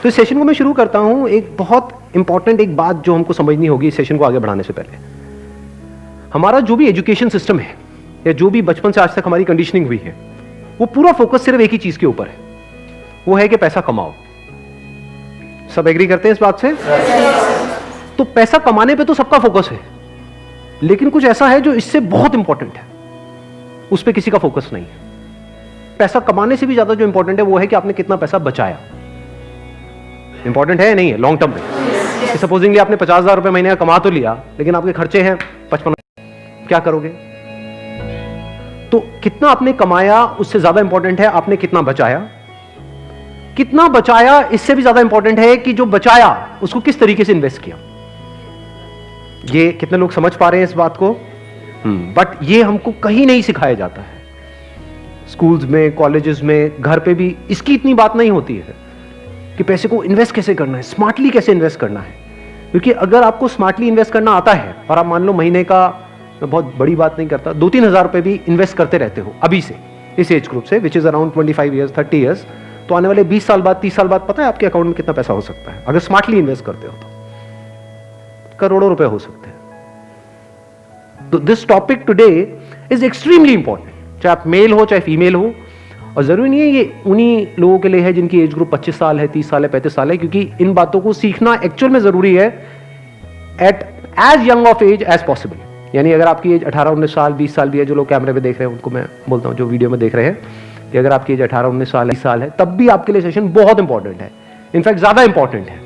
तो इस सेशन को मैं शुरू करता हूं एक बहुत इंपॉर्टेंट एक बात जो हमको समझनी होगी इस सेशन को आगे बढ़ाने से पहले। हमारा जो भी एजुकेशन सिस्टम है या जो भी बचपन से आज तक हमारी कंडीशनिंग हुई है, वो पूरा फोकस सिर्फ एक ही चीज के ऊपर है, वो है कि पैसा कमाओ। सब एग्री करते हैं इस बात से? तो पैसा कमाने पे तो सबका फोकस है, लेकिन कुछ ऐसा है जो इससे बहुत इंपॉर्टेंट है, उस पर किसी का फोकस नहीं है। पैसा कमाने से भी ज्यादा जो इंपॉर्टेंट है वो है कि आपने कितना पैसा बचाया। इंपॉर्टेंट है नहीं है लॉन्ग टर्म में? सपोजिंगली आपने 50,000 रुपए महीने का कमा तो लिया, लेकिन आपके खर्चे हैं 55, क्या करोगे? तो कितना आपने कमाया उससे ज्यादा इंपॉर्टेंट है आपने कितना बचाया। कितना बचाया इससे भी ज्यादा इंपॉर्टेंट है कि जो बचाया उसको किस तरीके से इन्वेस्ट किया। ये कितने लोग समझ पा रहे हैं इस बात को? बट ये हमको कहीं नहीं सिखाया जाता है। स्कूल्स में, कॉलेजेस में, घर पे भी इसकी इतनी बात नहीं होती है कि पैसे को इन्वेस्ट कैसे करना है, स्मार्टली कैसे इन्वेस्ट करना है। क्योंकि अगर आपको स्मार्टली इन्वेस्ट करना आता है और आप मान लो महीने का, मैं बहुत बड़ी बात नहीं करता, 2-3 हज़ार रुपए भी इन्वेस्ट करते रहते हो अभी से, इस एज ग्रुप से, which is around 25 years 30 years, तो आने वाले 20 साल बाद, 30 साल बाद पता है आपके अकाउंट में कितना पैसा हो सकता है अगर स्मार्टली इन्वेस्ट करते हो तो? करोड़ों रुपए हो सकते हैं। तो this topic today is extremely important, चाहे आप मेल हो चाहे फीमेल हो। और जरूरी नहीं है ये उन्हीं लोगों के लिए है जिनकी एज ग्रुप 25 साल है, 30 साल है, 35 साल है, क्योंकि इन बातों को सीखना एक्चुअल में जरूरी है at as young of age as possible. यानी अगर आपकी एज 18-19 साल, 20 साल भी है, जो लोग कैमरे पे देख रहे हैं उनको मैं बोलता हूं, जो वीडियो में देख रहे हैं, कि अगर आपकी एज 18-19 साल, 20 साल है, तब भी आपके लिए सेशन बहुत इंपॉर्टेंट है, इनफैक्ट ज्यादा इंपॉर्टेंट है।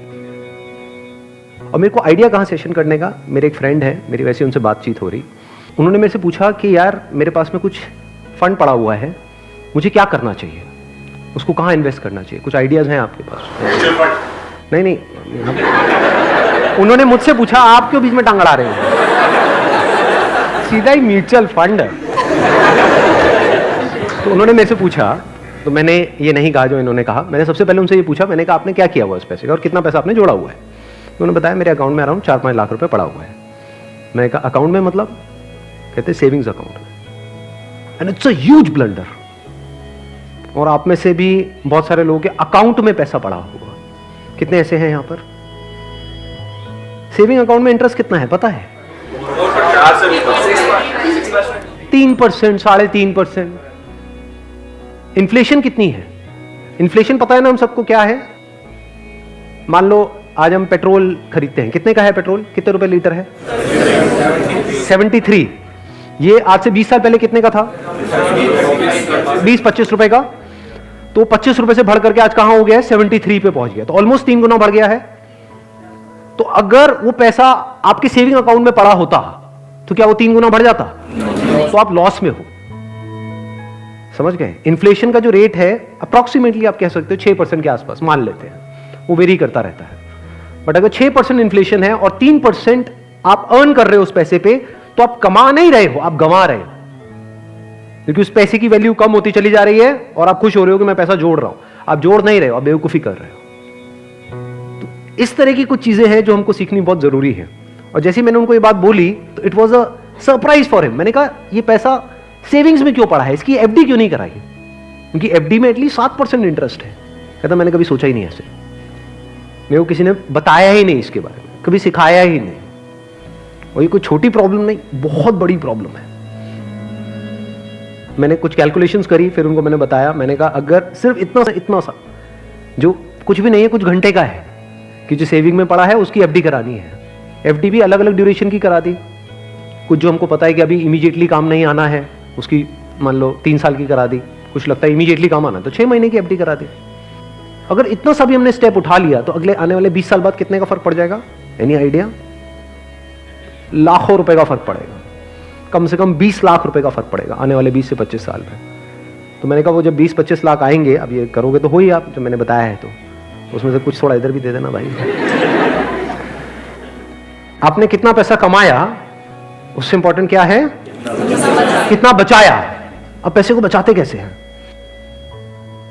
और मेरे को आइडिया कहां सेशन करने का, मेरे एक फ्रेंड है, मेरी वैसे उनसे बातचीत हो रही, उन्होंने मेरे से पूछा कि यार मेरे पास में कुछ फंड पड़ा हुआ है, मुझे क्या करना चाहिए, उसको कहाँ इन्वेस्ट करना चाहिए, कुछ आइडियाज हैं आपके पास? नहीं, उन्होंने मुझसे पूछा आप क्यों बीच में टांग अड़ा रहे हो, सीधा ही म्यूचुअल फंड। तो उन्होंने मेरे से पूछा, तो मैंने ये नहीं कहा जो इन्होंने कहा, मैंने सबसे पहले उनसे ये पूछा, मैंने कहा आपने क्या किया हुआ उस पैसे का और कितना पैसा आपने जोड़ा हुआ है। तो उन्होंने बताया मेरे अकाउंट में अराउंड 4-5 लाख रुपए पड़ा हुआ है। मैंने कहा अकाउंट में मतलब? कहते सेविंग्स अकाउंट में। And it's a huge blunder. और आप में से भी बहुत सारे लोगों के अकाउंट में पैसा पड़ा हुआ, कितने ऐसे हैं यहां पर? सेविंग अकाउंट में इंटरेस्ट कितना है पता है? 3%, 3.5%। इन्फ्लेशन कितनी है? इन्फ्लेशन पता है ना हम सबको क्या है? मान लो आज हम पेट्रोल खरीदते हैं, कितने का है पेट्रोल, कितने रुपए लीटर है? 73। ये आज से 20 साल पहले कितने का था? 20-25 रुपए का। तो 25 रुपए से बढ़ करके आज कहां हो गया है? 73 पे पहुंच गया, तो ऑलमोस्ट 3 गुना बढ़ गया है। तो अगर वो पैसा आपके सेविंग अकाउंट में पड़ा होता तो क्या वो 3 गुना बढ़ जाता? तो आप लॉस में हो। समझ गए? इन्फ्लेशन का जो रेट है अप्रोक्सीमेटली आप कह सकते हो 6% के आसपास मान लेते हैं, वो वेरी करता रहता है। बट अगर 6% इन्फ्लेशन है और 3% आप अर्न कर रहे हो उस पैसे पे, तो आप कमा नहीं रहे हो, आप गंवा रहे हो, क्योंकि उस पैसे की वैल्यू कम होती चली जा रही है और आप खुश हो रहे हो कि मैं पैसा जोड़ रहा हूं। आप जोड़ नहीं रहे हो, आप बेवकूफी कर रहे हो। तो इस तरह की कुछ चीजें हैं जो हमको सीखनी बहुत जरूरी है। और जैसे मैंने उनको ये बात बोली तो it was a surprise for him. मैंने कहा ये पैसा सेविंग्स में क्यों पड़ा है, इसकी एफडी क्यों नहीं कराई? क्योंकि एफडी में एटलीस्ट 7% इंटरेस्ट है। कहता मैंने कभी सोचा ही नहीं ऐसे, मेरे को किसी ने बताया ही नहीं इसके बारे में, कभी सिखाया ही नहीं। और ये कोई छोटी प्रॉब्लम नहीं, बहुत बड़ी प्रॉब्लम है। मैंने कुछ कैलकुलेशंस करी, फिर उनको मैंने बताया, मैंने कहा अगर सिर्फ इतना सा जो कुछ भी नहीं है, कुछ घंटे का है, कि जो सेविंग में पड़ा है उसकी एफडी करानी है। एफडी भी अलग अलग ड्यूरेशन की करा दी, कुछ जो हमको पता है कि अभी इमीडिएटली काम नहीं आना है उसकी मान लो 3 साल की करा दी, कुछ लगता है इमीडिएटली काम आना तो 6 महीने की एफडी करा दी। अगर इतना सा भी हमने स्टेप उठा लिया तो अगले आने वाले 20 साल बाद कितने का फर्क पड़ जाएगा? Any idea? लाखों रुपए का फर्क पड़ेगा, कम से कम 20 लाख रुपए का फर्क पड़ेगा आने वाले 20 से 25 साल में। तो मैंने कहा वो जब 20-25 लाख आएंगे, अब ये करोगे तो हो ही आप, जो मैंने बताया है, तो उसमें से कुछ थोड़ा इधर भी दे देना भाई। आपने कितना पैसा कमाया उससे इंपॉर्टेंट क्या है? कितना बचाया। अब पैसे को बचाते कैसे हैं?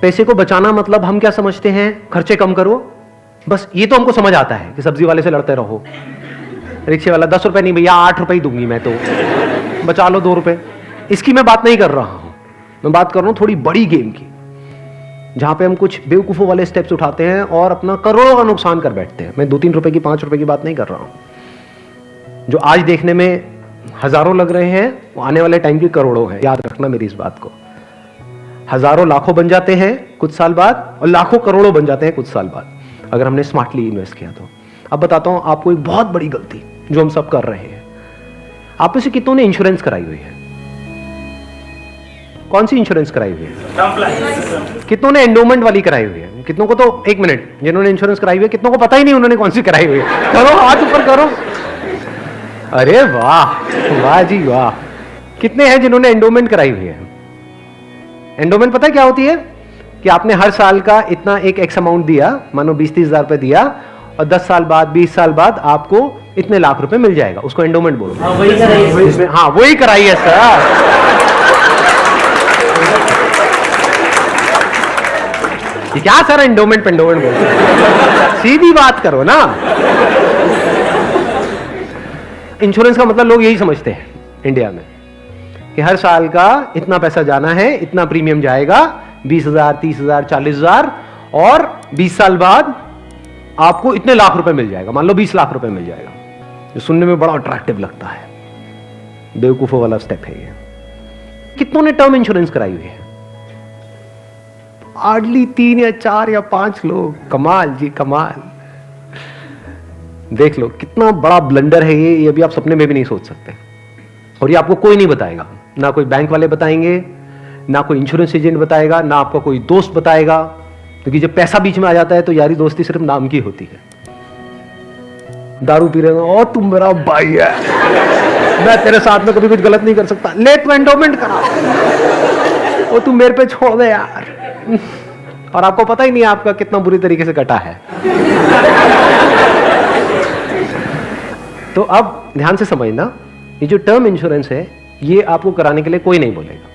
पैसे को बचाना मतलब हम क्या समझते हैं? खर्चे कम करो, बस ये तो हमको समझ आता है कि सब्जी वाले से लड़ते रहो, रिक्शे वाला 10 रुपए नहीं भैया 8 रुपए ही दूंगी मैं, तो बचा लो 2 रुपए। इसकी मैं बात नहीं कर रहा हूं, मैं बात कर रहा हूं थोड़ी बड़ी गेम की। जहां पे हम कुछ बेवकूफ़ों वाले स्टेप्स उठाते हैं और अपना करोड़ों का नुकसान कर बैठते हैं। मैं 2-3 रुपए की, 5 रुपए की बात नहीं कर रहा हूं। जो आज देखने में हजारों लग रहे हैं वो आने वाले टाइम की करोड़ों हैं। याद रखना मेरी इस बात को। हजारों लाखों बन जाते हैं कुछ साल बाद और लाखों करोड़ों बन जाते हैं कुछ साल बाद, अगर हमने स्मार्टली इन्वेस्ट किया तो। अब बताता हूं आपको एक बहुत बड़ी गलती जो हम सब कर रहे हैं। आप में से कितनों ने इंश्योरेंस कराई हुई है? कौन सी इंश्योरेंस कराई हुई है? कितनों ने एंडोमेंट वाली कराई हुई है? कितनों को तो, एक मिनट, जिन्होंने इंश्योरेंस कराई हुई है कितनों को पता ही नहीं उन्होंने कौन सी कराई हुई है? करो, हाथ ऊपर करो। अरे वाह, वाह जी वाह। कितने हैं जिन्होंने एंडोमेंट कराई हुई है? एंडोमेंट पता है क्या होती है? कि आपने हर साल का इतना एक एक्स अमाउंट दिया, मानो 20-30 हजार रुपए दिया, और 10 साल बाद, 20 साल बाद आपको इतने लाख रुपए मिल जाएगा। उसको एंडोमेंट बोलते हैं। हाँ, वही कराई है सर। क्या सर एंडोमेंट पेंडोमेंट बोलते हैं? सीधी बात करो ना। इंश्योरेंस का मतलब लोग यही समझते हैं इंडिया में कि हर साल का इतना पैसा जाना है, इतना प्रीमियम जाएगा, 20,000, 30,000, 40,000, और 20 साल बाद आपको इतने लाख रुपए मिल जाएगा। मान लो 20 लाख रुपए मिल जाएगा, जो सुनने में बड़ा अट्रैक्टिव लगता है। बेवकूफों वाला स्टेप है ये। कितनों ने टर्म इंश्योरेंस कराई हुई है? हार्डली 3 या 4 या 5 लोग। कमाल जी कमाल। देख लो कितना बड़ा ब्लंडर है ये अभी आप सपने में भी नहीं सोच सकते। और ये आपको कोई नहीं बताएगा, ना कोई बैंक वाले बताएंगे, ना कोई इंश्योरेंस एजेंट बताएगा, ना आपका कोई दोस्त बताएगा, क्योंकि जब पैसा बीच में आ जाता है तो यारी दोस्ती सिर्फ नाम की होती है। दारू पी रहे हो और तुम मेरा भाई है, मैं तेरे साथ में कभी कुछ गलत नहीं कर सकता, ले तू एंडोमेंट करा, और तू मेरे पे छोड़ दे यार। और आपको पता ही नहीं आपका कितना बुरी तरीके से कटा है। तो अब ध्यान से समझना, ये जो टर्म इंश्योरेंस है ये आपको कराने के लिए कोई नहीं बोलेगा।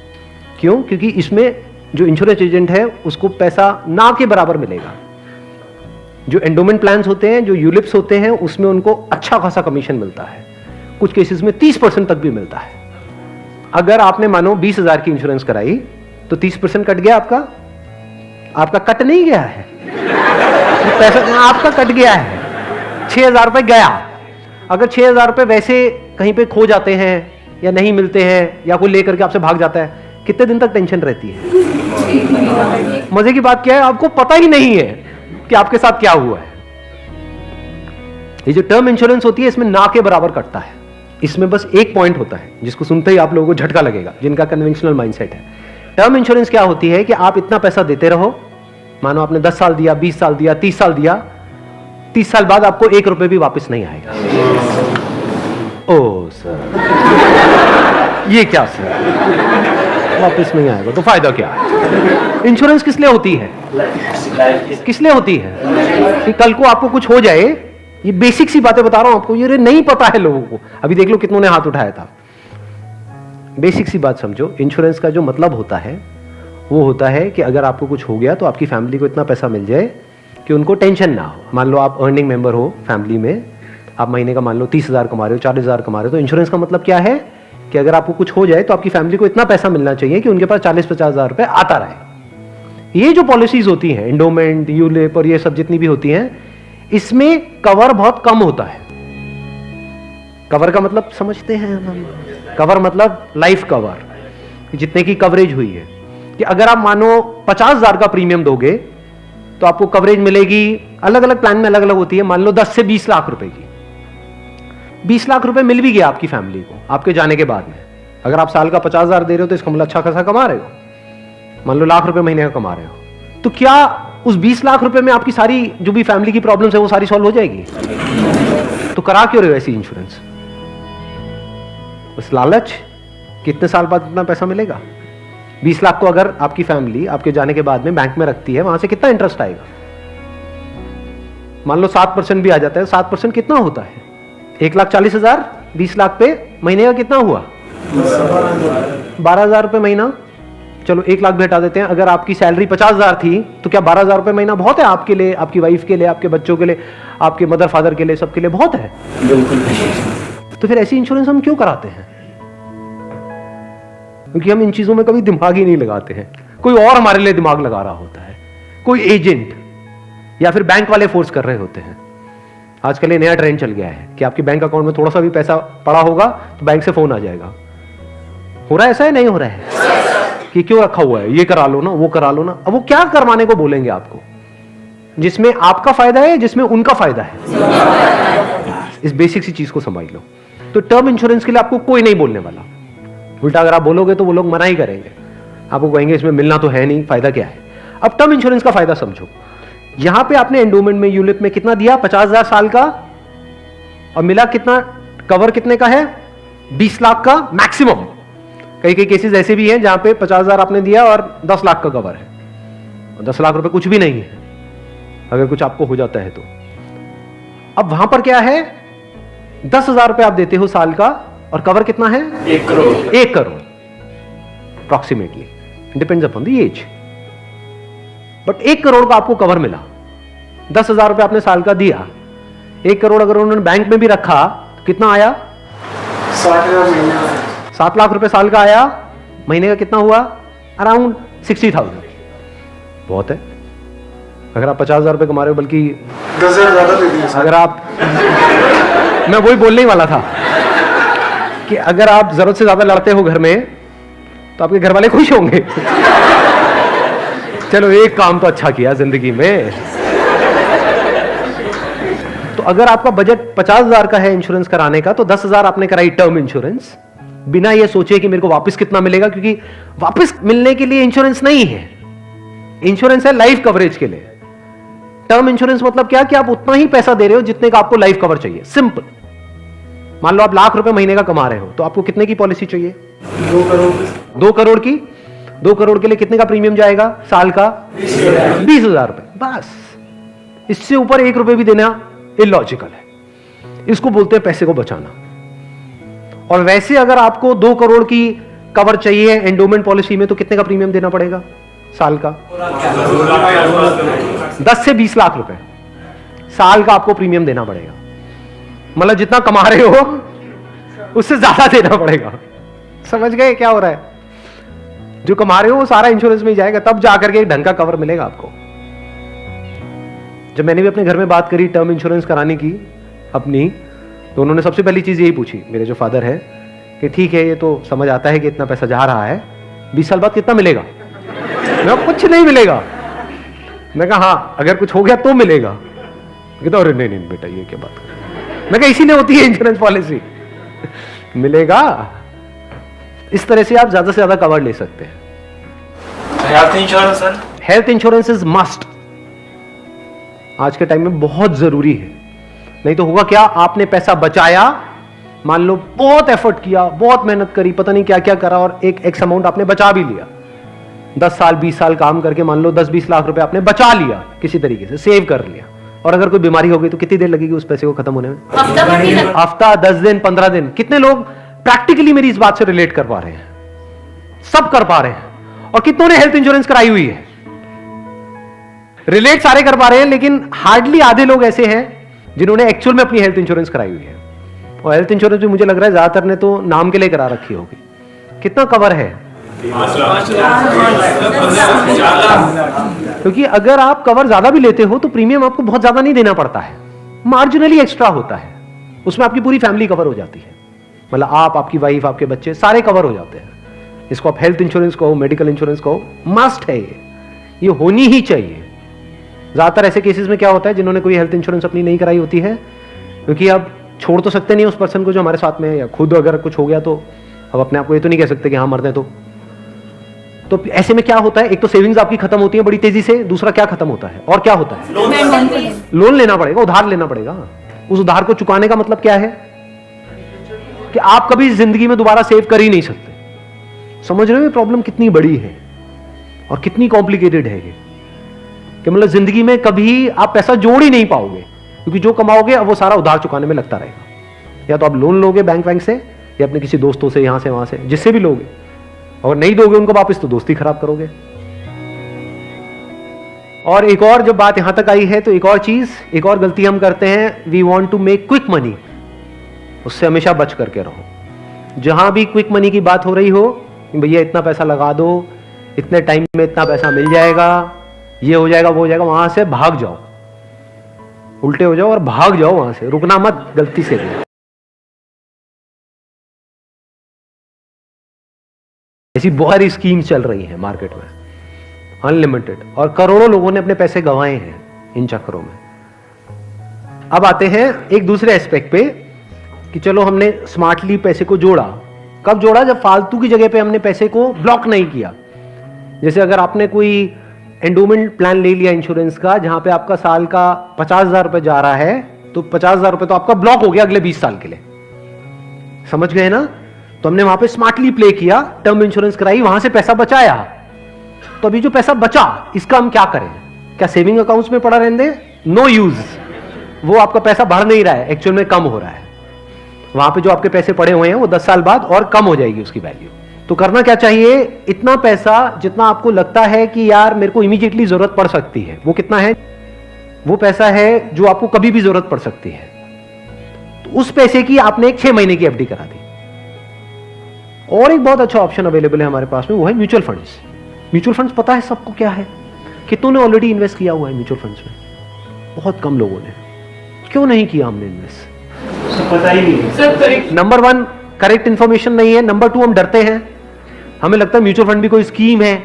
क्यों? क्योंकि इसमें जो इंश्योरेंस एजेंट है उसको पैसा ना के बराबर मिलेगा। जो एंडोमेंट प्लान्स होते हैं, जो यूलिप्स होते हैं, उसमें उनको अच्छा खासा कमीशन मिलता है, कुछ केसेस में 30% तक भी मिलता है। अगर आपने मानो 20,000 की इंश्योरेंस कराई तो 30% कट गया आपका। आपका कट नहीं गया है, पैसा आपका कट गया है। 6,000 रुपए गया। अगर 6,000 रुपए वैसे कहीं पे खो जाते हैं या नहीं मिलते हैं या कोई लेकर के आपसे भाग जाता है, कितने दिन तक टेंशन रहती है? मजे की बात क्या है, आपको पता ही नहीं है कि आपके साथ क्या हुआ है। ये जो टर्म इंश्योरेंस होती है इसमें ना के बराबर कटता है। इसमें बस एक पॉइंट होता है जिसको सुनते ही आप लोगों को झटका लगेगा, जिनका कन्वेंशनल माइंडसेट है। टर्म इंश्योरेंस क्या होती है कि आप इतना पैसा देते रहो, मानो आपने 10 साल दिया, 20 साल दिया, 30 साल दिया, 30 साल बाद आपको 1 रुपए भी वापस नहीं आएगा। ओ सर, ये क्या सर, वापस नहीं आएगा तो फायदा क्या है? इंश्योरेंस किस लिए होती है? किस लिए होती है? कि कल को आपको कुछ हो जाए। ये बेसिक सी बातें बता रहा हूं आपको, ये नहीं पता है लोगों को। अभी देख लो कितनों ने हाथ उठाया था। बेसिक सी बात समझो, इंश्योरेंस का जो मतलब होता है वो होता है कि अगर आपको कुछ हो गया तो आपकी फैमिली को इतना पैसा मिल जाए कि उनको टेंशन ना हो। मान लो आप अर्निंग मेंबर हो फैमिली में, आप महीने का मान लो 30,000 कमा रहे हो, 40,000 कमा रहे हो, तो इंश्योरेंस का मतलब क्या है कि अगर आपको कुछ हो जाए तो आपकी फैमिली को इतना पैसा मिलना चाहिए कि उनके पास 40-50 हजार रुपए आता रहे। ये जो पॉलिसीज होती हैं, एंडोमेंट, यूलिप और ये सब जितनी भी होती हैं, इसमें कवर बहुत कम होता है। कवर का मतलब समझते हैं हम? कवर मतलब लाइफ कवर, जितने की कवरेज हुई है। कि अगर आप मानो 50,000 का प्रीमियम दोगे तो आपको कवरेज मिलेगी, अलग अलग प्लान में अलग अलग होती है, मान लो 10 से 20 लाख रुपए की। 20 लाख रुपए मिल भी गया आपकी फैमिली को आपके जाने के बाद में। अगर आप साल का 50,000 दे रहे हो तो इसका मतलब अच्छा खासा कमा रहे हो, मान लो लाख रुपए महीने का कमा रहे हो, तो क्या उस 20 लाख रुपए में आपकी सारी जो भी फैमिली की प्रॉब्लम्स है वो सारी सॉल्व हो जाएगी? तो करा क्यों रहे हो ऐसी इंश्योरेंस? बस लालच, कितने साल बाद इतना पैसा मिलेगा? 20 लाख को अगर आपकी फैमिली आपके जाने के बाद में बैंक में रखती है, वहां से कितना इंटरेस्ट आएगा? मान लो 7% भी आ जाता है। 7% कितना होता है? 1,40,000, 20 लाख पे महीने का कितना हुआ? 12,000 रुपए महीना। चलो 1 लाख भी हटा देते हैं। अगर आपकी सैलरी 50,000 थी तो क्या 12,000 रुपए महीना बहुत है आपके लिए, आपकी वाइफ के लिए, आपके बच्चों के लिए, आपके मदर फादर के लिए, सबके लिए बहुत है? तो फिर ऐसी इंश्योरेंस हम क्यों कराते हैं? क्योंकि हम इन चीजों में कभी दिमाग ही नहीं लगाते हैं, कोई और हमारे लिए दिमाग लगा रहा होता है। कोई एजेंट या फिर बैंक वाले फोर्स कर रहे होते हैं। आजकल ये नया ट्रेंड चल गया है कि आपके बैंक अकाउंट में थोड़ा सा भी पैसा पड़ा होगा तो बैंक से फोन आ जाएगा। हो रहा है ऐसा है, नहीं हो रहा है कि क्यों रखा हुआ है, ये करा लो ना, वो करा लो ना। अब वो क्या करवाने को बोलेंगे आपको, जिसमें आपका फायदा है, जिसमें उनका फायदा है। इस बेसिक सी चीज को समझ लो। तो टर्म इंश्योरेंस के लिए आपको कोई नहीं बोलने वाला। उल्टा अगर आप बोलोगे तो वो लोग मना ही करेंगे, आपको कहेंगे इसमें मिलना तो है नहीं, फायदा क्या है। अब टर्म इंश्योरेंस का फायदा समझो। यहां पे आपने एंडोमेंट में, यूलिप में कितना दिया, 50,000 साल का, और मिला कितना, कवर कितने का है, 20 लाख का मैक्सिमम। कई कई केसेस ऐसे भी हैं जहां पे 50,000 आपने दिया और 10 लाख का कवर है, और 10 लाख रुपए कुछ भी नहीं है अगर कुछ आपको हो जाता है तो। अब वहां पर क्या है, 10,000 रुपए आप देते हो साल का, और कवर कितना है, 1 crore. 1 crore approximately, depends upon the age. But 1 crore का आपको कवर मिला। 10,000 रुपए आपने साल का दिया, 1 करोड़ अगर उन्होंने बैंक में भी रखा तो कितना आया, 60,000 महीने का। 7 लाख रुपए साल का आया। महीने का कितना हुआ, अराउंड 60,000। बहुत है। अगर आप 50,000 रुपए कमा रहे हो, बल्कि 10,000 ज्यादा दे दिए। अगर आप मैं वही बोलने ही वाला था कि अगर आप जरूरत से ज्यादा लड़ते हो घर में तो आपके घर वाले खुश होंगे। चलो एक काम तो अच्छा किया जिंदगी में। तो अगर आपका बजट 50,000 का है इंश्योरेंस कराने का, तो 10,000 आपने कराई टर्म इंश्योरेंस, बिना ये सोचे कि मेरे को वापस कितना मिलेगा, क्योंकि वापस मिलने के लिए इंश्योरेंस नहीं है। इंश्योरेंस है लाइफ कवरेज के लिए। टर्म इंश्योरेंस मतलब क्या, कि आप उतना ही पैसा दे रहे हो जितने का आपको लाइफ कवर चाहिए। सिंपल। मान लो आप लाख रुपए महीने का कमा रहे हो, तो आपको कितने की पॉलिसी चाहिए, 2 करोड़। 2 करोड़ की। 2 करोड़ के लिए कितने का प्रीमियम जाएगा साल का, 20,000 रुपए। बस, इससे ऊपर 1 रुपए भी देना इलॉजिकल है। इसको बोलते हैं पैसे को बचाना। और वैसे अगर आपको 2 करोड़ की कवर चाहिए एंडोमेंट पॉलिसी में, तो कितने का प्रीमियम देना पड़ेगा साल का, 10 से 20 लाख रुपए साल का आपको प्रीमियम देना पड़ेगा। मतलब जितना कमा रहे हो उससे ज्यादा देना पड़ेगा। समझ गए क्या हो रहा है? जो कमा रहे हो वो सारा इंश्योरेंस में ही जाएगा, तब जाकर के एक ढंग का कवर मिलेगा आपको। जब मैंने भी अपने घर में बात करी टर्म इंश्योरेंस कराने की अपनी, तो उन्होंने सबसे पहली चीज यही पूछी, मेरे जो फादर है, कि ठीक है ये तो समझ आता है कि इतना पैसा जा रहा है, 20 साल बाद कितना मिलेगा? मैं कुछ नहीं मिलेगा। मैं कहा हाँ अगर कुछ हो गया तो मिलेगा। कहता अरे नहीं नहीं बेटा ये क्या बात कर। मैं कहा इसीलिए होती है इंश्योरेंस पॉलिसी। मिलेगा। इस तरह से आप ज्यादा से ज्यादा कवर ले सकते हैं। Health insurance sir, health insurance is must. आज के टाइम में बहुत जरूरी है। नहीं तो होगा क्या, आपने पैसा बचाया, मान लो बहुत एफर्ट किया, बहुत मेहनत करी, पता नहीं क्या क्या करा, और एक एक्स अमाउंट आपने बचा भी लिया। 10 साल 20 साल काम करके मान लो 10-20 लाख रुपए आपने बचा लिया, किसी तरीके से सेव कर लिया, और अगर कोई बीमारी हो गई तो कितनी देर लगेगी उस पैसे को खत्म होने में? हफ्ता, 10 दिन, 15 दिन। कितने लोग प्रैक्टिकली मेरी इस बात से रिलेट कर पा रहे हैं? सब कर पा रहे हैं। और कितनों ने हेल्थ इंश्योरेंस कराई हुई है? रिलेट सारे कर पा रहे हैं, लेकिन हार्डली आधे लोग ऐसे हैं जिन्होंने एक्चुअल में अपनी हेल्थ इंश्योरेंस कराई हुई है। और हेल्थ इंश्योरेंस भी मुझे लग रहा है ज्यादातर ने तो नाम के लिए करा रखी होगी। कितना कवर है? क्योंकि अगर आप कवर ज्यादा भी लेते हो तो प्रीमियम आपको बहुत ज्यादा नहीं देना पड़ता है, मार्जिनली एक्स्ट्रा होता है। उसमें आपकी पूरी फैमिली कवर हो जाती है। मतलब आप, आपकी वाइफ, आपके बच्चे सारे कवर हो जाते हैं। इसको आप हेल्थ इंश्योरेंस कहो, मेडिकल इंश्योरेंस कहो, मस्ट है ये होनी ही चाहिए। ज्यादातर ऐसे केसेस में क्या होता है, जिन्होंने कोई हेल्थ इंश्योरेंस अपनी नहीं कराई होती है, क्योंकि आप छोड़ तो सकते नहीं उस पर्सन को जो हमारे साथ में है, या खुद अगर कुछ हो गया तो अब अपने आप को ये तो नहीं कह सकते कि हाँ मर दें। तो ऐसे में क्या होता है, एक तो सेविंग्स आपकी खत्म होती है बड़ी तेजी से, दूसरा क्या खत्म होता है, और क्या होता है, लोन लेना पड़ेगा, उधार लेना पड़ेगा। उस उधार को चुकाने का मतलब क्या है कि आप कभी जिंदगी में दोबारा सेव कर ही नहीं सकते। समझ रहे हो प्रॉब्लम कितनी बड़ी है और कितनी कॉम्प्लिकेटेड है ये, कि मतलब जिंदगी में कभी आप पैसा जोड़ ही नहीं पाओगे, क्योंकि जो कमाओगे अब वो सारा उधार चुकाने में लगता रहेगा। या तो आप लोन लोगे बैंक से, या अपने किसी दोस्तों से, यहां से वहां से, जिससे भी लोगे, और नहीं दोगे उनको वापस तो दोस्ती खराब करोगे। और एक और जब बात यहां तक आई है तो एक और चीज, एक और गलती हम करते हैं, we want to make quick money. उससे हमेशा बच करके रहो। जहां भी क्विक मनी की बात हो रही हो, भैया इतना पैसा लगा दो, इतने टाइम में इतना पैसा मिल जाएगा, ये हो जाएगा वो हो जाएगा, वहां से भाग जाओ, उल्टे हो जाओ और भाग जाओ वहां से, रुकना मत गलती से भी। ऐसी बहुत सारी स्कीम चल रही है मार्केट में, अनलिमिटेड, और करोड़ों लोगों ने अपने पैसे गंवाए हैं इन चक्करों में। अब आते हैं एक दूसरे एस्पेक्ट पे कि चलो हमने स्मार्टली पैसे को जोड़ा। कब जोड़ा? जब फालतू की जगह पे हमने पैसे को ब्लॉक नहीं किया। जैसे अगर आपने कोई एंडोमेंट प्लान ले लिया इंश्योरेंस का, जहां पे आपका साल का 50,000 रुपए जा रहा है, तो 50,000 रुपए तो आपका ब्लॉक हो गया अगले 20 साल के लिए। समझ गए ना? तो हमने वहां पे स्मार्टली प्ले किया, टर्म इंश्योरेंस कराई, वहां से पैसा बचाया। तो अभी जो पैसा बचा, इसका हम क्या करें? क्या सेविंग अकाउंट्स में पड़ा रहने दें? No use. वो आपका पैसा बढ़ नहीं रहा है, एक्चुअल में कम हो रहा है। वहां पे जो आपके पैसे पड़े हुए हैं वो 10 साल बाद और कम हो जाएगी उसकी वैल्यू। तो करना क्या चाहिए? इतना पैसा जितना आपको लगता है कि यार मेरे को इमीडिएटली जरूरत पड़ सकती है, वो कितना है? वो पैसा है जो आपको कभी भी जरूरत पड़ सकती है। तो उस पैसे की आपने एक 6 महीने की एफडी करा दी। और एक बहुत अच्छा ऑप्शन अवेलेबल है हमारे पास में, वो है म्यूचुअल फंड्स। म्यूचुअल फंड्स पता है सबको क्या है? कितनों ने ऑलरेडी इन्वेस्ट किया हुआ है म्यूचुअल फंड्स में? बहुत कम लोगों ने। क्यों नहीं किया हमने इन्वेस्ट? पता ही नहीं। नंबर 1 करेक्ट इंफॉर्मेशन नहीं है। नंबर 2 हम डरते हैं, हमें लगता है म्यूचुअल फंड भी कोई स्कीम है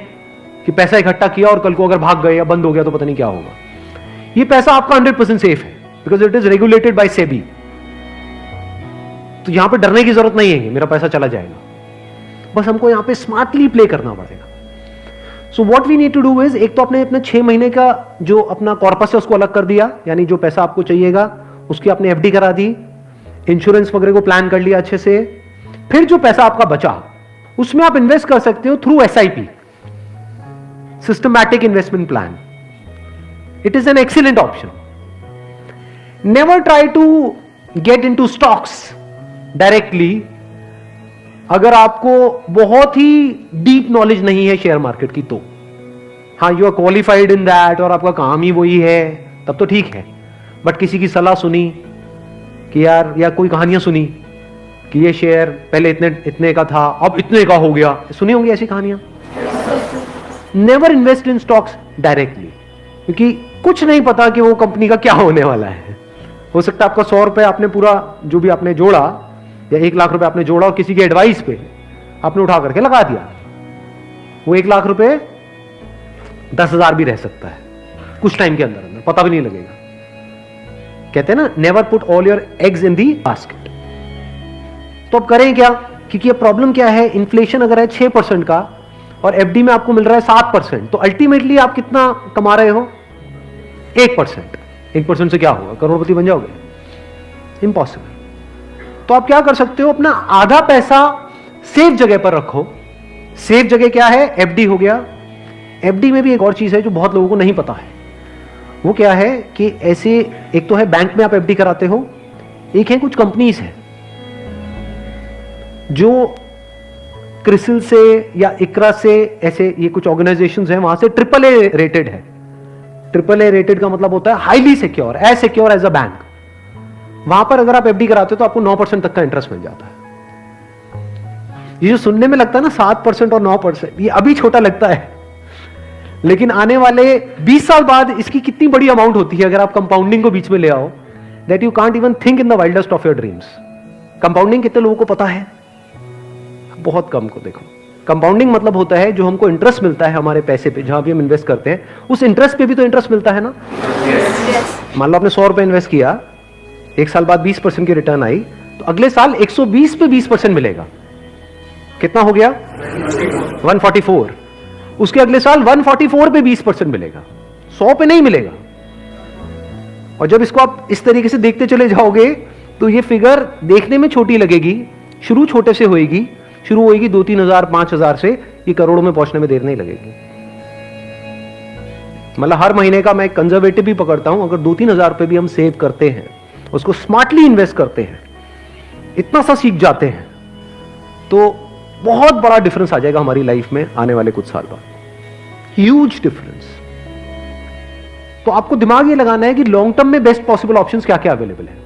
कि पैसा इकट्ठा किया और कल को अगर भाग गए या बंद हो गया तो पता नहीं क्या होगा। ये पैसा आपका 100% सेफ है, because it is regulated by SEBI. तो यहां पे डरने की जरूरत नहीं है कि मेरा पैसा चला जाएगा। बस हमको यहां पे स्मार्टली प्ले करना पड़ेगा। So what we need to do is, एक तो आपने अपने 6 महीने का जो अपना कॉर्पस है उसको अलग कर दिया, यानी जो पैसा आपको चाहिएगा उसकी आपने एफडी करा दी, इंश्योरेंस वगैरह को प्लान कर लिया अच्छे से। फिर जो पैसा आपका बचा उसमें आप इन्वेस्ट कर सकते हो through SIP, systematic investment plan. It is an excellent option. Never try to get into stocks directly अगर आपको बहुत ही डीप नॉलेज नहीं है शेयर मार्केट की तो। हाँ, you are qualified in that और आपका काम ही वही है, तब तो ठीक है। बट किसी की सलाह सुनी कि यार, या कोई कहानियां सुनी कि ये शेयर पहले इतने का था अब इतने का हो गया, सुनी होंगी ऐसी कहानियां। Never invest in stocks directly, क्योंकि कुछ नहीं पता कि वो कंपनी का क्या होने वाला है। हो सकता है आपका 100 रुपए आपने पूरा जो भी आपने जोड़ा या 1 लाख रुपए आपने जोड़ा और किसी की एडवाइस पे आपने उठा करके लगा दिया, वो 1 लाख रुपए 10,000 भी रह सकता है कुछ टाइम के अंदर अंदर, पता भी नहीं लगेगा। कहते हैं ना, never put all your eggs in the basket. तो अब करें क्या? क्योंकि ये प्रॉब्लम क्या है, इन्फ्लेशन अगर है 6% का और एफडी में आपको मिल रहा है 7%, तो अल्टीमेटली आप कितना कमा रहे हो? 1%। 1% से क्या होगा? करोड़पति बन जाओगे? इम्पॉसिबल। तो आप क्या कर सकते हो, अपना आधा पैसा सेफ जगह पर रखो। सेफ जगह क्या है? एफडी हो गया। एफडी में भी एक और चीज है जो बहुत लोगों को नहीं पता है। वो क्या है कि ऐसे, एक तो है बैंक में आप एफडी कराते हो, एक है कुछ कंपनीज है जो क्रिसिल से या इकरा से, ऐसे ये कुछ ऑर्गेनाइजेशंस हैं, वहां से AAA रेटेड है। AAA रेटेड का मतलब होता है highly secure, as secure as a bank. वहां पर अगर आप एफडी कराते हो तो आपको 9% तक का इंटरेस्ट मिल जाता है। ये जो सुनने में लगता है ना 7% और 9%, ये अभी छोटा लगता है, लेकिन आने वाले 20 साल बाद इसकी कितनी बड़ी अमाउंट होती है अगर आप कंपाउंडिंग को बीच में ले आओ, that you can't even think in the wildest of your dreams. Compounding कितने लोगों को पता है? बहुत कम को। देखो, कंपाउंडिंग मतलब होता है जो हमको इंटरेस्ट मिलता है हमारे पैसे पे, जहां भी हम इन्वेस्ट करते हैं, उस इंटरेस्ट पे भी तो इंटरेस्ट मिलता है ना। मान लो आपने 100 रुपए इन्वेस्ट किया, 1 साल बाद 20% की रिटर्न आई, तो अगले साल 120 पे 20% मिलेगा। कितना हो गया? 144। उसके अगले साल 144 पे 20% मिलेगा, 100 पे नहीं मिलेगा। और जब इसको आप इस तरीके से देखते चले जाओगे तो ये फिगर देखने में छोटी लगेगी, शुरू छोटे से होएगी, शुरू होएगी 2-3 हजार 5 हजार से, ये करोड़ों में पहुंचने में देर नहीं लगेगी। मतलब हर महीने का मैं कंजर्वेटिव भी पकड़ता हूं, अगर 2-3 हजार रुपए भी हम सेव करते हैं, उसको स्मार्टली इन्वेस्ट करते हैं, इतना सा सीख जाते हैं, तो बहुत बड़ा डिफरेंस आ जाएगा हमारी लाइफ में आने वाले कुछ साल बाद। Huge difference. तो आपको दिमाग ये लगाना है कि लॉन्ग टर्म में बेस्ट पॉसिबल ऑप्शंस क्या क्या अवेलेबल है।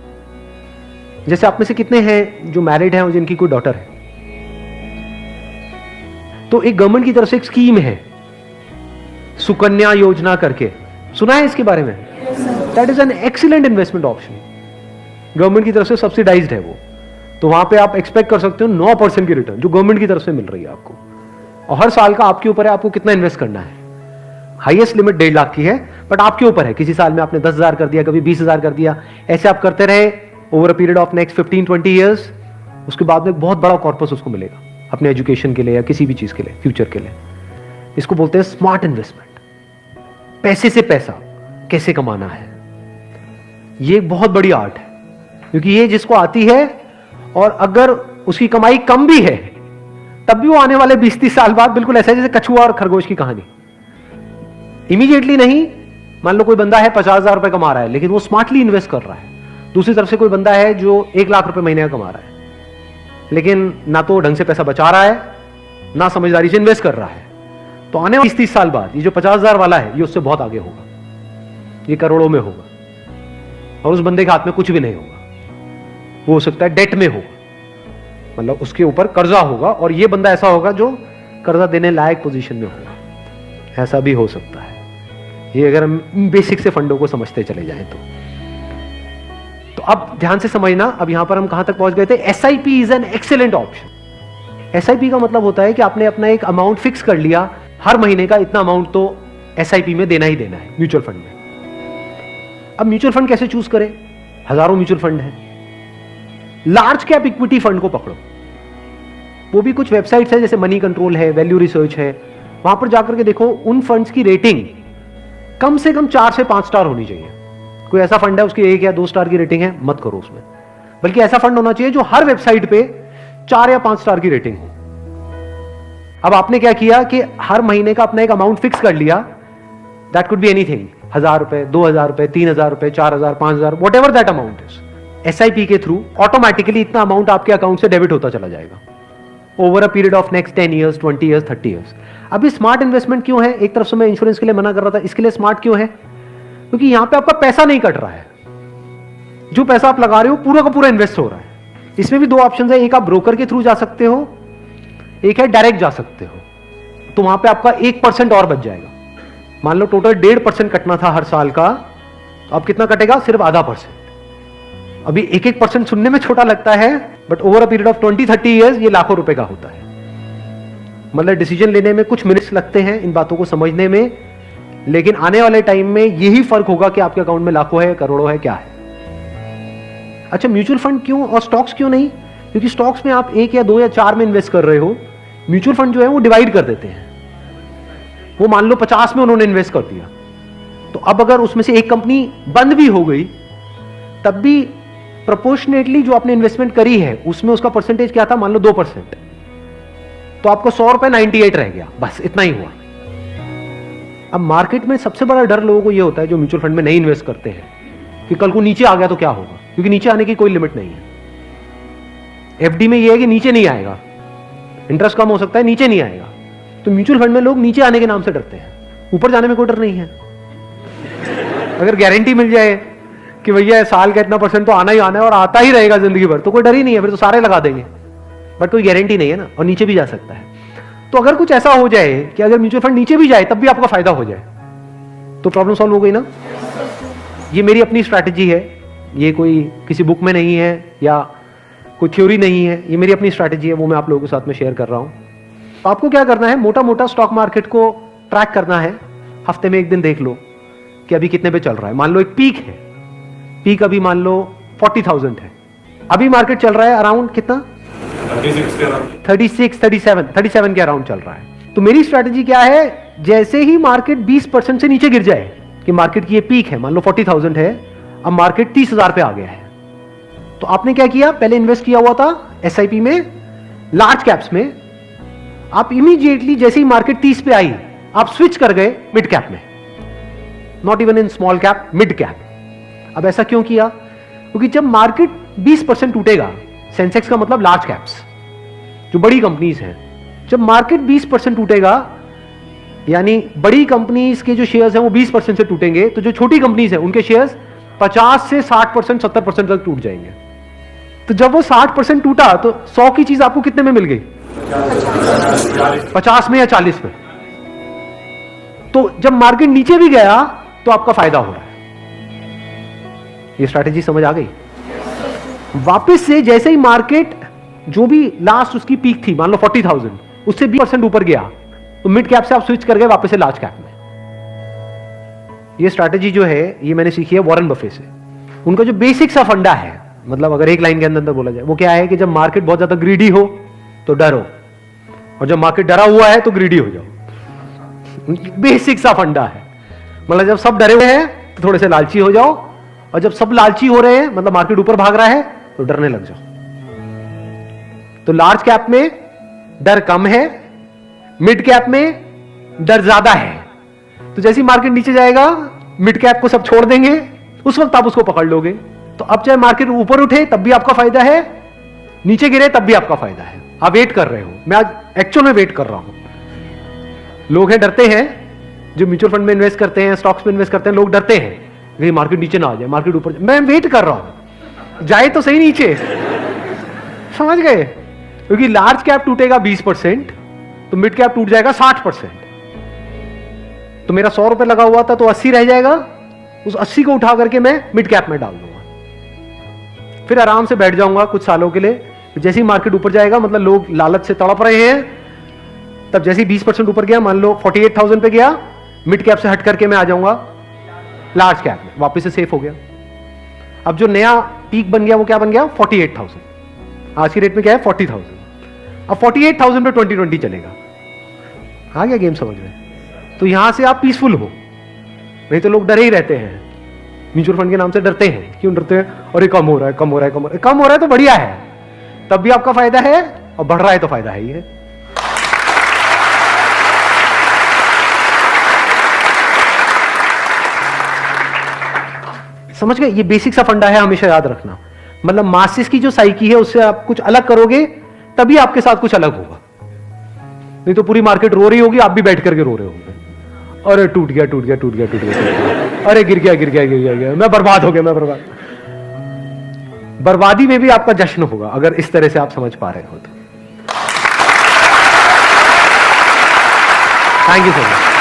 जैसे आप में से कितने हैं जो मैरिड हैं और जिनकी कोई डॉटर है, तो एक गवर्नमेंट की तरफ से एक स्कीम है सुकन्या योजना करके, सुना है इसके बारे में? That is an excellent investment option, government की तरफ से सब्सिडाइज्ड है वो, तो वहां पे आप एक्सपेक्ट कर सकते हो 9% की रिटर्न जो गवर्नमेंट की तरफ से मिल रही है आपको, और हर साल का आपके ऊपर है आपको कितना इन्वेस्ट करना है। हाईएस्ट लिमिट 1.5 लाख की है, बट आपके ऊपर है, किसी साल में आपने 10,000 कर दिया, कभी 20,000 कर दिया, ऐसे आप करते रहे over a period of next 15-20 years, उसके बाद में एक बहुत बड़ा कॉर्पस उसको मिलेगा अपने एजुकेशन के लिए या किसी भी चीज के लिए, फ्यूचर के लिए। इसको बोलते हैं स्मार्ट इन्वेस्टमेंट। पैसे से पैसा कैसे कमाना है, ये एक बहुत बड़ी आर्ट है, क्योंकि ये जिसको आती है और अगर उसकी कमाई कम भी है तब भी वो आने वाले 20-30 साल बाद बिल्कुल ऐसा है जैसे कछुआ और खरगोश की कहानी, इमीडिएटली नहीं। मान लो कोई बंदा है 50,000 रुपए कमा रहा है लेकिन वो स्मार्टली इन्वेस्ट कर रहा है, दूसरी तरफ से कोई बंदा है जो 1 लाख रुपए महीने का कमा रहा है लेकिन ना तो ढंग से पैसा बचा रहा है ना समझदारी से इन्वेस्ट कर रहा है, तो आने वाले 30 साल बाद ये जो 50,000 वाला है ये उससे बहुत आगे होगा, ये करोड़ों में होगा, और उस बंदे के हाथ में कुछ भी नहीं होगा, वो हो सकता है डेट में होगा, मतलब उसके ऊपर कर्जा होगा, और ये बंदा ऐसा होगा जो कर्जा देने लायक पोजीशन में होगा, ऐसा भी हो सकता है। ये अगर हम बेसिक से फंडों को समझते चले जाएं तो अब ध्यान से समझना, अब यहां पर हम कहां तक पहुंच गए थे। SIP is an excellent option. SIP का मतलब होता है कि आपने अपना एक अमाउंट फिक्स कर लिया, हर महीने का इतना अमाउंट तो एसआईपी में देना ही देना है म्यूचुअल फंड में। अब म्यूचुअल फंड कैसे चूज करें, हजारों म्यूचुअल फंड है। लार्ज कैप इक्विटी फंड को पकड़ो, वो भी कुछ वेबसाइट्स है जैसे मनी कंट्रोल है, वैल्यू रिसर्च है, वहां पर जाकर के देखो उन फंड्स की रेटिंग कम से कम 4 से 5 स्टार होनी चाहिए। कोई ऐसा फंड है उसकी 1 या 2 स्टार की रेटिंग है, मत करो उसमें, बल्कि ऐसा फंड होना चाहिए जो हर वेबसाइट पे 4 या 5 स्टार की रेटिंग हो। अब आपने क्या किया कि हर महीने का अपना एक अमाउंट फिक्स कर लिया, दैट कुड बी एनीथिंग, 1,000 रुपए, 2,000 रुपए, 3,000 रुपए, 4,000, 5,000, what ever that amount is. SIP के थ्रू ऑटोमेटिकली इतना अमाउंट आपके अकाउंट से डेबिट होता चला जाएगा over a period of next 10 years, 20 years, 30 years. अभी स्मार्ट इन्वेस्टमेंट क्यों है? एक तरफ से मैं इंश्योरेंस के लिए मना कर रहा था, इसके लिए स्मार्ट क्यों है? क्योंकि यहां पे आपका पैसा नहीं कट रहा है, जो पैसा आप लगा रहे हो पूरा का पूरा इन्वेस्ट हो रहा है। इसमें भी 2 ऑप्शन है, एक आप ब्रोकर के थ्रू जा सकते हो, एक है डायरेक्ट जा सकते हो, तो वहां पे आपका 1% और बच जाएगा। मान लो टोटल 1.5% कटना था हर साल का, तो अब कितना कटेगा? सिर्फ 0.5%। अभी 1% सुनने में छोटा लगता है, but over a period of 20-30 years ये लाखों रुपए का होता है। मतलब डिसीजन लेने में कुछ मिनट्स लगते हैं इन बातों को समझने में, लेकिन आने वाले टाइम में यही फर्क होगा कि आपके अकाउंट में लाखों है, करोड़ों है, क्या है। अच्छा, म्यूचुअल फंड क्यों और स्टॉक्स क्यों नहीं? क्योंकि स्टॉक्स में आप 1 या 2 या 4 में इन्वेस्ट कर रहे हो, म्यूचुअल फंड जो है वो डिवाइड कर देते हैं। वो मान लो 50 में उन्होंने इन्वेस्ट कर दिया, तो अब अगर उसमें से एक कंपनी बंद भी हो गई तब भी प्रोपोर्शनेटली जो आपने इन्वेस्टमेंट करी है उसमें उसका परसेंटेज क्या था? मान लो 2%, तो आपको 100 रुपए 98 रह गया, बस इतना ही हुआ। अब मार्केट में सबसे बड़ा डर लोगों को यह होता है जो म्यूचुअल फंड में नहीं इन्वेस्ट करते हैं कि कल को नीचे आ गया तो क्या होगा, क्योंकि नीचे आने की कोई लिमिट नहीं है। एफडी में यह है कि नीचे नहीं आएगा, इंटरेस्ट कम हो सकता है, नीचे नहीं आएगा। तो म्यूचुअल फंड में लोग नीचे आने के नाम से डरते हैं, ऊपर जाने में कोई डर नहीं है। अगर गारंटी मिल जाए कि भैया साल का इतना % तो आना ही आना है और आता ही रहेगा जिंदगी भर, तो कोई डर ही नहीं है, फिर तो सारे लगा देंगे। बट कोई गारंटी नहीं है ना, और नीचे भी जा सकता है। तो अगर कुछ ऐसा हो जाए कि अगर म्यूचुअल फंड नीचे भी जाए तब भी आपका फायदा हो जाए, तो प्रॉब्लम सॉल्व हो गई ना। ये मेरी अपनी स्ट्रैटेजी है, ये कोई किसी बुक में नहीं है या कोई थ्योरी नहीं है, ये मेरी अपनी स्ट्रैटेजी है, वो मैं आप लोगों के साथ में शेयर कर रहा हूं। आपको क्या करना है, मोटा मोटा स्टॉक मार्केट को ट्रैक करना है, हफ्ते में 1 दिन देख लो कि अभी कितने पे चल रहा है। मान लो एक पीक है, पीक अभी मान लो 40,000 है, अभी मार्केट चल रहा है अराउंड कितना? 36, 37 के अराउंड चल रहा है। तो मेरी स्ट्रैटेजी क्या है, जैसे ही मार्केट 20% से नीचे गिर जाए कि मार्केट की ये पीक है, मान लो 40,000 है, अब मार्केट 30,000 पे आ गया है, तो आपने क्या किया? पहले इन्वेस्ट किया हुआ था एसआईपी में, लार्ज कैप्स में, आप इमीडिएटली जैसे ही मार्केट 30 पे आई आप स्विच कर गए मिड कैप में, not even in small cap, mid cap. अब ऐसा क्यों किया? क्योंकि जब मार्केट 20% टूटेगा, सेंसेक्स का मतलब लार्ज कैप्स जो बड़ी कंपनीज हैं, जब मार्केट 20% टूटेगा यानी बड़ी कंपनीज के जो शेयर्स हैं वो 20% से टूटेंगे, तो जो छोटी कंपनीज हैं उनके शेयर्स 50 से 60%, 70% तक टूट जाएंगे। तो जब वो 60% टूटा तो 100 की चीज आपको कितने में मिल गई? 50 में या 40 में। तो जब मार्केट नीचे भी गया तो आपका फायदा हो रहा है। ये स्ट्रैटेजी समझ आ गई? वापस से जैसे ही मार्केट जो भी लास्ट उसकी पीक थी, मान लो 40,000, उससे 20% ऊपर गया, तो मिड कैप से आप स्विच कर गए वापस से लार्ज कैप में। ये स्ट्रैटेजी जो है ये मैंने सीखी है वॉरेन बफे से। उनका जो बेसिक सा फंडा है, मतलब अगर एक लाइन के अंदर बोला जाए, वो क्या है कि जब मार्केट बहुत ज्यादा ग्रीडी हो तो डरो, और जब मार्केट डरा हुआ है तो ग्रीडी हो जाओ। बेसिक सा फंडा है। मतलब जब सब डरे हुए हैं तो थोड़े से लालची हो जाओ, और जब सब लालची हो रहे हैं, मतलब मार्केट ऊपर भाग रहा है, तो डरने लग जाओ। तो लार्ज कैप में डर कम है, मिड कैप में डर ज्यादा है। तो जैसे ही मार्केट नीचे जाएगा, मिड कैप को सब छोड़ देंगे, उस वक्त आप उसको पकड़ लोगे। तो अब चाहे मार्केट ऊपर उठे तब भी आपका फायदा है, नीचे गिरे तब भी आपका फायदा है। आप वेट कर रहे हो, मैं आज एक्चुअल में वेट कर रहा हूं। लोग हैं डरते हैं, जो म्यूचुअल फंड में इन्वेस्ट करते हैं, स्टॉक्स में इन्वेस्ट करते हैं, लोग डरते हैं कि मार्केट नीचे ना आ जाए, मार्केट ऊपर। मैं वेट कर रहा हूं, जाए तो सही नीचे। समझ गए? क्योंकि लार्ज कैप टूटेगा 20%, तो मिड कैप टूट जाएगा 60%। तो मेरा 100 रुपए लगा हुआ था तो 80 रह जाएगा, उस 80 को उठा करके मैं मिड कैप में डाल दूंगा, फिर आराम से बैठ जाऊंगा कुछ सालों के लिए। जैसे ही मार्केट ऊपर जाएगा, मतलब लोग लालच से तड़प रहे हैं, तब जैसे ही 20% ऊपर गया, मान लो 48,000 पे गया, मिड कैप से हट करके मैं आ जाऊंगा लार्ज कैप में, वापस से सेफ हो गया। अब जो नया पीक बन गया वो क्या बन गया? 48,000। आज की रेट में क्या है? 40,000। अब 48,000 पे 2020 चलेगा। आ गया गेम समझ में? तो यहां से आप पीसफुल हो, नहीं तो लोग डरे ही रहते हैं, म्यूचुअल फंड के नाम से डरते हैं। क्यों डरते हैं? अरे कम हो रहा है, कम हो रहा है, कम हो रहा है। कम हो रहा है तो बढ़िया है, तब भी आपका फायदा है, और बढ़ रहा है तो फायदा है ही है। समझ गए? ये बेसिक सा फंडा है, हमेशा याद रखना। मतलब मासिस की जो साइकी है उससे आप कुछ अलग करोगे तभी आपके साथ कुछ अलग होगा, नहीं तो पूरी मार्केट रो रही होगी, आप भी बैठ करके रो रहे होंगे। अरे टूट गया, टूट गया, टूट गया, टूट गया, अरे गिर गया, गिर गया, गिर गया, मैं बर्बाद हो गया, मैं बर्बाद। बर्बादी में भी आपका जश्न होगा अगर इस तरह से आप समझ पा रहे हो तो। Thank you so much.